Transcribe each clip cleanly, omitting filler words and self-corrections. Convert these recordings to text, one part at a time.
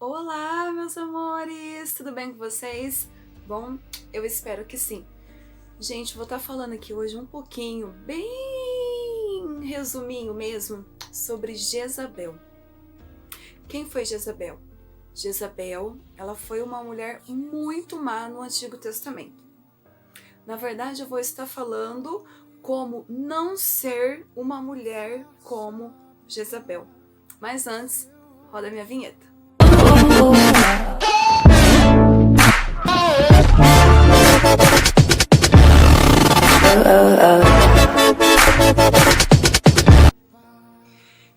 Olá, meus amores! Tudo bem com vocês? Bom, eu espero que sim. Gente, vou estar falando aqui hoje um pouquinho, bem resuminho mesmo, sobre Jezabel. Quem foi Jezabel? Jezabel, ela foi uma mulher muito má no Antigo Testamento. Na verdade, eu vou estar falando como não ser uma mulher como Jezabel. Mas antes, roda a minha vinheta.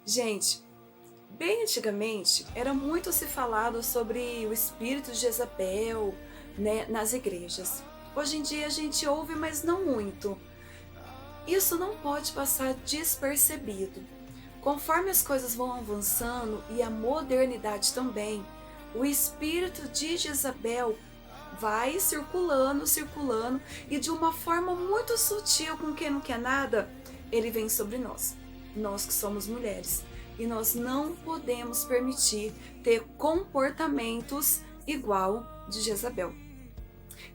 Gente, bem antigamente era muito se falado sobre o espírito de Jezabel, né, nas igrejas. Hoje em dia a gente ouve, mas não muito. Isso não pode passar despercebido. Conforme as coisas vão avançando e a modernidade também, o espírito de Jezabel vai circulando e de uma forma muito sutil, com quem não quer nada, ele vem sobre nós que somos mulheres. E nós não podemos permitir ter comportamentos igual de Jezabel.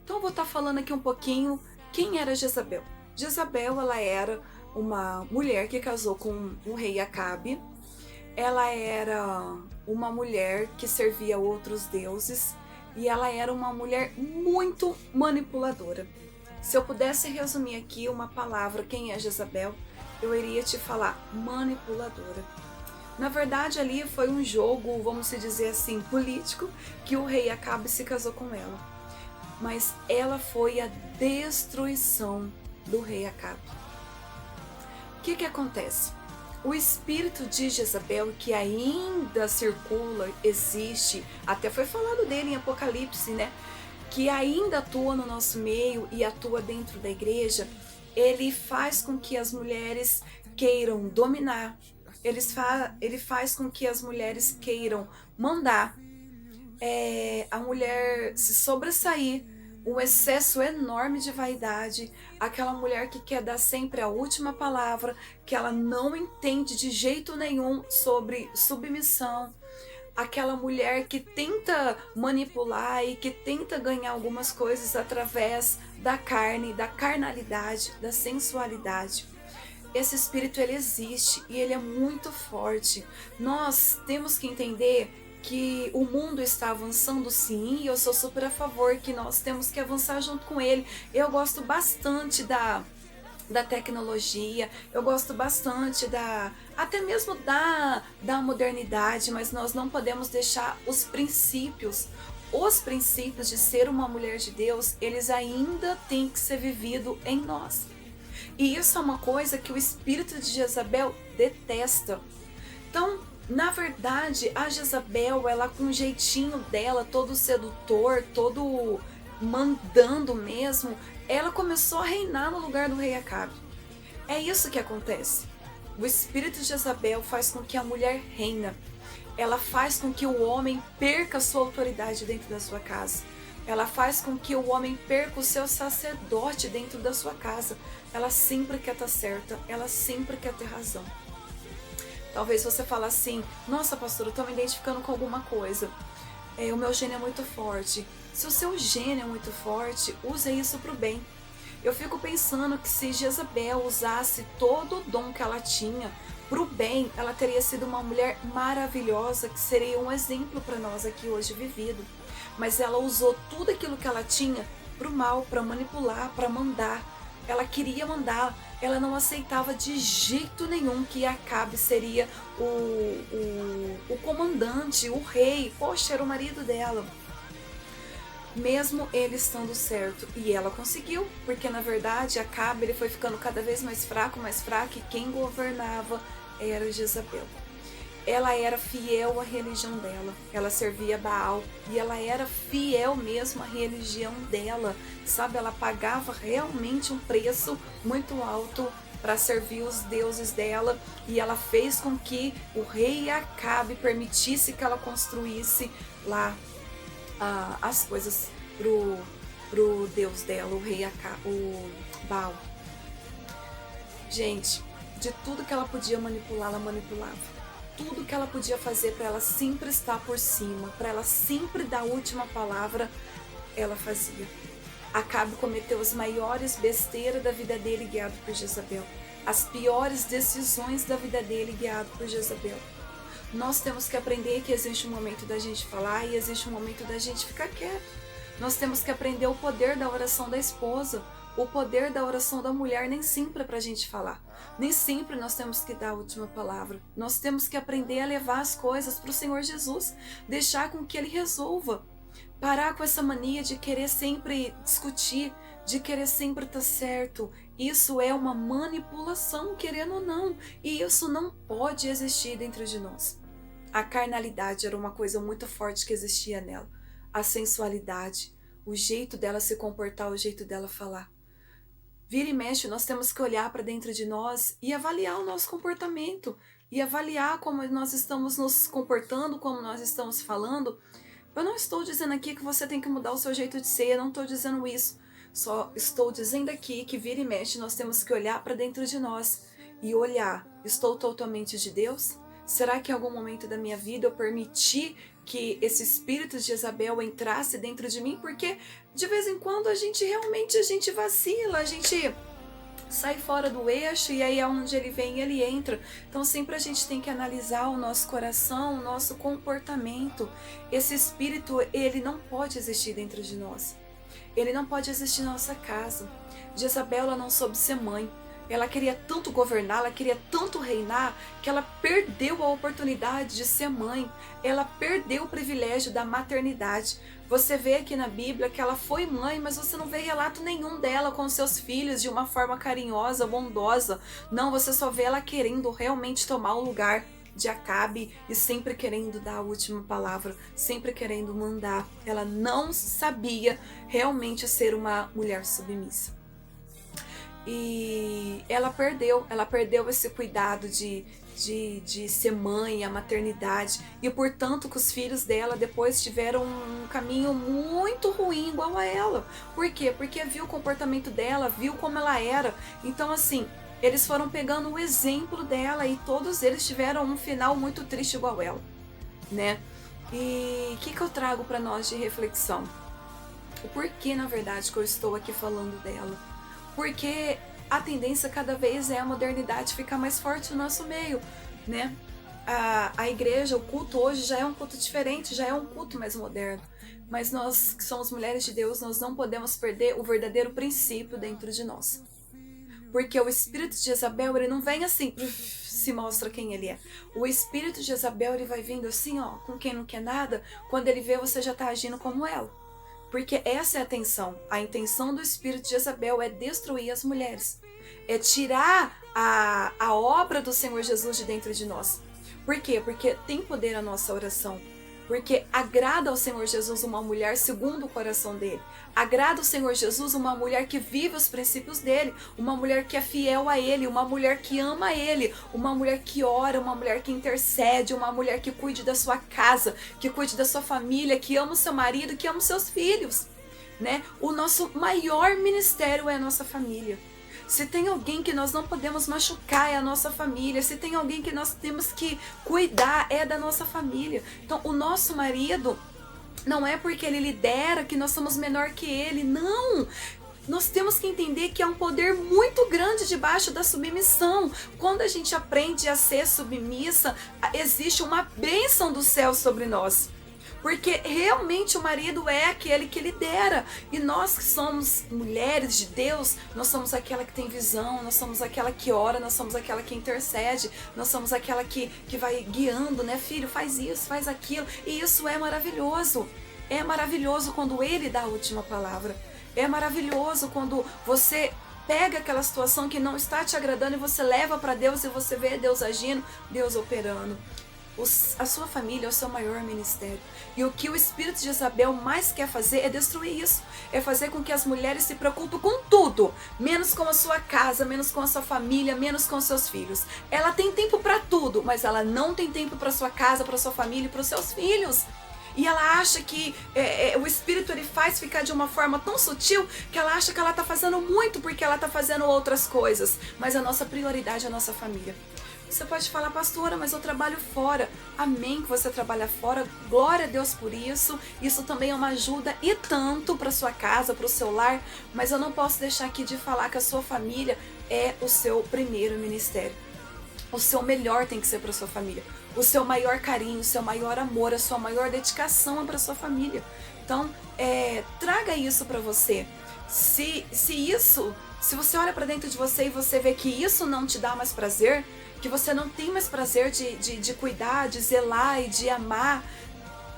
Então eu vou estar falando aqui um pouquinho quem era Jezabel. Jezabel, ela era uma mulher que casou com o rei Acabe. Ela era uma mulher que servia outros deuses e ela era uma mulher muito manipuladora. Se eu pudesse resumir aqui uma palavra, quem é Jezabel, eu iria te falar manipuladora. Na verdade, ali foi um jogo, vamos dizer assim, político, que o rei Acabe se casou com ela. Mas ela foi a destruição do rei Acabe. O que acontece? O espírito de Jezabel, que ainda circula, existe, até foi falado dele em Apocalipse, né? Que ainda atua no nosso meio e atua dentro da igreja, ele faz com que as mulheres queiram dominar, ele faz com que as mulheres queiram mandar, a mulher se sobressair, um excesso enorme de vaidade, aquela mulher que quer dar sempre a última palavra, que ela não entende de jeito nenhum sobre submissão, aquela mulher que tenta manipular e que tenta ganhar algumas coisas através da carne, da carnalidade, da sensualidade. Esse espírito, ele existe e ele é muito forte. Nós temos que entender que o mundo está avançando, sim, e eu sou super a favor que nós temos que avançar junto com ele. Eu gosto bastante da tecnologia, eu gosto bastante até mesmo da modernidade, mas nós não podemos deixar os princípios de ser uma mulher de Deus, eles ainda têm que ser vividos em nós. E isso é uma coisa que o espírito de Jezabel detesta. Então, na verdade, a Jezabel, ela com o jeitinho dela, todo sedutor, todo mandando mesmo, ela começou a reinar no lugar do rei Acabe. É isso que acontece. O espírito de Jezabel faz com que a mulher reina. Ela faz com que o homem perca a sua autoridade dentro da sua casa. Ela faz com que o homem perca o seu sacerdote dentro da sua casa. Ela sempre quer estar certa, ela sempre quer ter razão. Talvez você fale assim, nossa pastora, eu estou me identificando com alguma coisa. O meu gênio é muito forte. Se o seu gênio é muito forte, use isso para o bem. Eu fico pensando que se Jezabel usasse todo o dom que ela tinha para o bem, ela teria sido uma mulher maravilhosa, que seria um exemplo para nós aqui hoje vivido. Mas ela usou tudo aquilo que ela tinha para o mal, para manipular, para mandar. Ela queria mandar, ela não aceitava de jeito nenhum que Acabe seria o comandante, o rei. Poxa, era o marido dela. Mesmo ele estando certo, e ela conseguiu, porque na verdade Acabe, ele foi ficando cada vez mais fraco, e quem governava era Jezabel. Ela era fiel à religião dela, ela servia Baal e ela era fiel mesmo à religião dela, sabe? Ela pagava realmente um preço muito alto para servir os deuses dela, e ela fez com que o rei Acabe permitisse que ela construísse lá as coisas pro Deus dela, o rei Acabe, o Baal. Gente, de tudo que ela podia manipular, ela manipulava. tudo que ela podia fazer para ela sempre estar por cima, para ela sempre dar a última palavra, ela fazia. Acabe cometeu as maiores besteiras da vida dele guiado por Jezabel. As piores decisões da vida dele guiado por Jezabel. Nós temos que aprender que existe um momento da gente falar e existe um momento da gente ficar quieto. Nós temos que aprender o poder da oração da esposa, o poder da oração da mulher. Nem sempre é para a gente falar, nem sempre nós temos que dar a última palavra. Nós temos que aprender a levar as coisas para o Senhor Jesus, deixar com que Ele resolva. Parar com essa mania de querer sempre discutir, de querer sempre estar certo. Isso é uma manipulação, querendo ou não, e isso não pode existir dentro de nós. A carnalidade era uma coisa muito forte que existia nela. A sensualidade, o jeito dela se comportar, o jeito dela falar. Vira e mexe, nós temos que olhar para dentro de nós e avaliar o nosso comportamento, e avaliar como nós estamos nos comportando, como nós estamos falando. Eu não estou dizendo aqui que você tem que mudar o seu jeito de ser, eu não estou dizendo isso. Só estou dizendo aqui que vira e mexe, nós temos que olhar para dentro de nós e olhar, estou totalmente de Deus? Será que em algum momento da minha vida eu permiti que esse espírito de Jezabel entrasse dentro de mim? Porque de vez em quando a gente vacila, a gente sai fora do eixo e aí aonde ele vem, ele entra. Então sempre a gente tem que analisar o nosso coração, o nosso comportamento. Esse espírito, ele não pode existir dentro de nós. Ele não pode existir na nossa casa. Jezabel, ela não soube ser mãe. Ela queria tanto governar, ela queria tanto reinar, que ela perdeu a oportunidade de ser mãe. Ela perdeu o privilégio da maternidade. Você vê aqui na Bíblia que ela foi mãe, mas você não vê relato nenhum dela com seus filhos de uma forma carinhosa, bondosa. Não, você só vê ela querendo realmente tomar o lugar de Acabe e sempre querendo dar a última palavra, sempre querendo mandar. Ela não sabia realmente ser uma mulher submissa. E ela perdeu esse cuidado de ser mãe, a maternidade, e portanto que os filhos dela depois tiveram um caminho muito ruim igual a ela. Por quê? Porque viu o comportamento dela, viu como ela era. Então assim, eles foram pegando o exemplo dela e todos eles tiveram um final muito triste igual ela, né? E o que eu trago para nós de reflexão? O porquê, na verdade, que eu estou aqui falando dela? Porque a tendência cada vez é a modernidade ficar mais forte no nosso meio, né? A igreja, o culto hoje já é um culto diferente, já é um culto mais moderno. Mas nós que somos mulheres de Deus, nós não podemos perder o verdadeiro princípio dentro de nós. Porque o espírito de Jezabel, ele não vem assim, se mostra quem ele é. O espírito de Jezabel, ele vai vindo assim, ó, com quem não quer nada. Quando ele vê, você já está agindo como ela. Porque essa é a intenção. A intenção do espírito de Jezabel é destruir as mulheres. É tirar a obra do Senhor Jesus de dentro de nós. Por quê? Porque tem poder a nossa oração. Porque agrada ao Senhor Jesus uma mulher segundo o coração dele. Agrada ao Senhor Jesus uma mulher que vive os princípios dele. Uma mulher que é fiel a ele. Uma mulher que ama ele. Uma mulher que ora. Uma mulher que intercede. Uma mulher que cuide da sua casa. Que cuide da sua família. Que ama o seu marido. Que ama os seus filhos. Né? O nosso maior ministério é a nossa família. Se tem alguém que nós não podemos machucar, é a nossa família. Se tem alguém que nós temos que cuidar, é da nossa família. Então, o nosso marido, não é porque ele lidera que nós somos menor que ele. Não! Nós temos que entender que há um poder muito grande debaixo da submissão. Quando a gente aprende a ser submissa, existe uma bênção do céu sobre nós. Porque realmente o marido é aquele que lidera. E nós que somos mulheres de Deus, nós somos aquela que tem visão, nós somos aquela que ora, nós somos aquela que intercede, nós somos aquela que vai guiando, né? Filho, faz isso, faz aquilo. E isso é maravilhoso. É maravilhoso quando ele dá a última palavra. É maravilhoso quando você pega aquela situação que não está te agradando e você leva para Deus e você vê Deus agindo, Deus operando. A sua família é o seu maior ministério. E o que o espírito de Jezabel mais quer fazer é destruir isso. É fazer com que as mulheres se preocupem com tudo, menos com a sua casa, menos com a sua família, menos com os seus filhos. Ela tem tempo para tudo, mas ela não tem tempo para sua casa, para sua família e para os seus filhos. E ela acha que o espírito ele faz ficar de uma forma tão sutil que ela acha que ela está fazendo muito porque ela está fazendo outras coisas. Mas a nossa prioridade é a nossa família. Você pode falar, pastora, mas eu trabalho fora. Amém que você trabalha fora, glória a Deus por isso. Isso também é uma ajuda e tanto para sua casa, para o seu lar. Mas eu não posso deixar aqui de falar que a sua família é o seu primeiro ministério. O seu melhor tem que ser para sua família. O seu maior carinho, o seu maior amor, a sua maior dedicação é para sua família. Então, traga isso para você. Se você olha para dentro de você e você vê que isso não te dá mais prazer, que você não tem mais prazer de cuidar, de zelar e de amar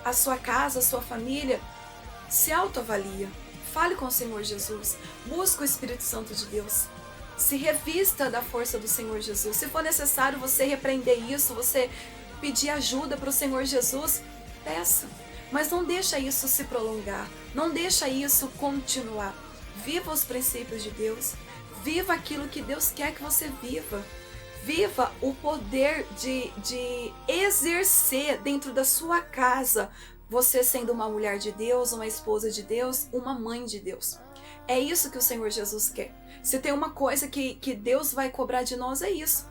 a sua casa, a sua família, se autoavalia. Fale com o Senhor Jesus. Busque o Espírito Santo de Deus. Se revista da força do Senhor Jesus. Se for necessário você repreender isso, você pedir ajuda para o Senhor Jesus, peça. Mas não deixa isso se prolongar. Não deixa isso continuar. Viva os princípios de Deus. Viva aquilo que Deus quer que você viva. Viva o poder de exercer dentro da sua casa, você sendo uma mulher de Deus, uma esposa de Deus, uma mãe de Deus. É isso que o Senhor Jesus quer. Se tem uma coisa que Deus vai cobrar de nós, é isso.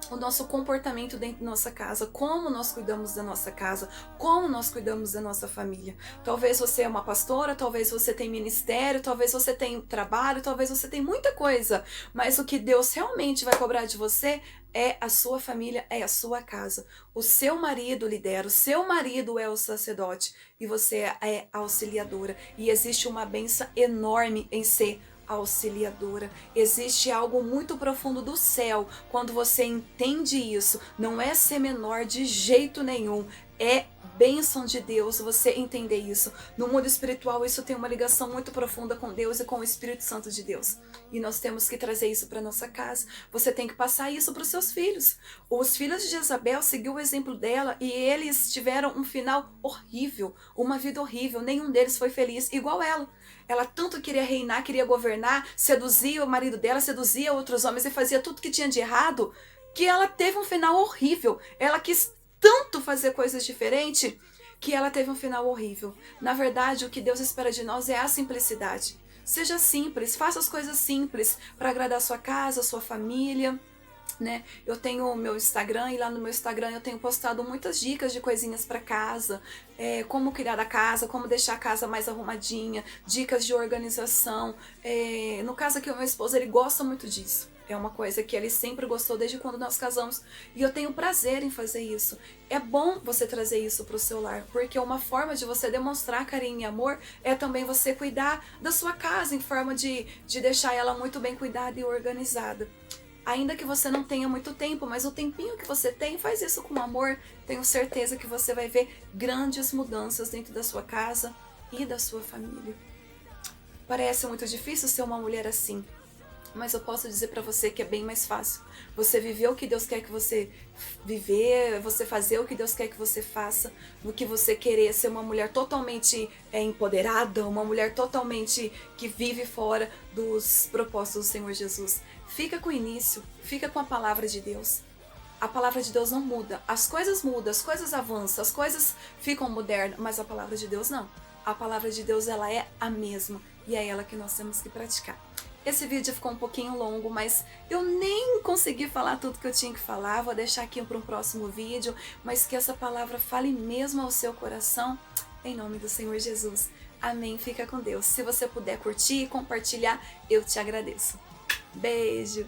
O nosso comportamento dentro da nossa casa, como nós cuidamos da nossa casa, como nós cuidamos da nossa família. Talvez você é uma pastora, talvez você tenha ministério, talvez você tenha trabalho, talvez você tenha muita coisa, mas o que Deus realmente vai cobrar de você é a sua família, é a sua casa. O seu marido lidera, o seu marido é o sacerdote e você é a auxiliadora. E existe uma bênção enorme em ser auxiliadora. Existe algo muito profundo do céu quando você entende isso. Não é ser menor de jeito nenhum. É bênção de Deus você entender isso. No mundo espiritual, isso tem uma ligação muito profunda com Deus e com o Espírito Santo de Deus. E nós temos que trazer isso para nossa casa. Você tem que passar isso para os seus filhos. Os filhos de Jezabel seguiu o exemplo dela e eles tiveram um final horrível, uma vida horrível. Nenhum deles foi feliz, igual ela. Ela tanto queria reinar, queria governar, seduzia o marido dela, seduzia outros homens e fazia tudo que tinha de errado, que ela teve um final horrível. Ela quis tanto fazer coisas diferentes que ela teve um final horrível. Na verdade, o que Deus espera de nós é a simplicidade. Seja simples, faça as coisas simples para agradar a sua casa, a sua família. Né? Eu tenho o meu Instagram e lá no meu Instagram eu tenho postado muitas dicas de coisinhas para casa, como cuidar da casa, como deixar a casa mais arrumadinha, dicas de organização. No caso aqui o meu esposo, ele gosta muito disso. É uma coisa que ele sempre gostou desde quando nós casamos. E eu tenho prazer em fazer isso. É bom você trazer isso para o seu lar, porque uma forma de você demonstrar carinho e amor é também você cuidar da sua casa, em forma de deixar ela muito bem cuidada e organizada. Ainda que você não tenha muito tempo, mas o tempinho que você tem, faz isso com amor. Tenho certeza que você vai ver grandes mudanças dentro da sua casa e da sua família. Parece muito difícil ser uma mulher assim, mas eu posso dizer para você que é bem mais fácil. Você viver o que Deus quer que você viver, você fazer o que Deus quer que você faça, do que você querer ser uma mulher totalmente empoderada, uma mulher totalmente que vive fora dos propósitos do Senhor Jesus. Fica com o início, fica com a palavra de Deus. A palavra de Deus não muda. As coisas mudam, as coisas avançam, as coisas ficam modernas, mas a palavra de Deus não. A palavra de Deus, ela é a mesma e é ela que nós temos que praticar. Esse vídeo ficou um pouquinho longo, mas eu nem consegui falar tudo que eu tinha que falar. Vou deixar aqui para um próximo vídeo, mas que essa palavra fale mesmo ao seu coração, em nome do Senhor Jesus. Amém. Fica com Deus. Se você puder curtir e compartilhar, eu te agradeço. Beijo!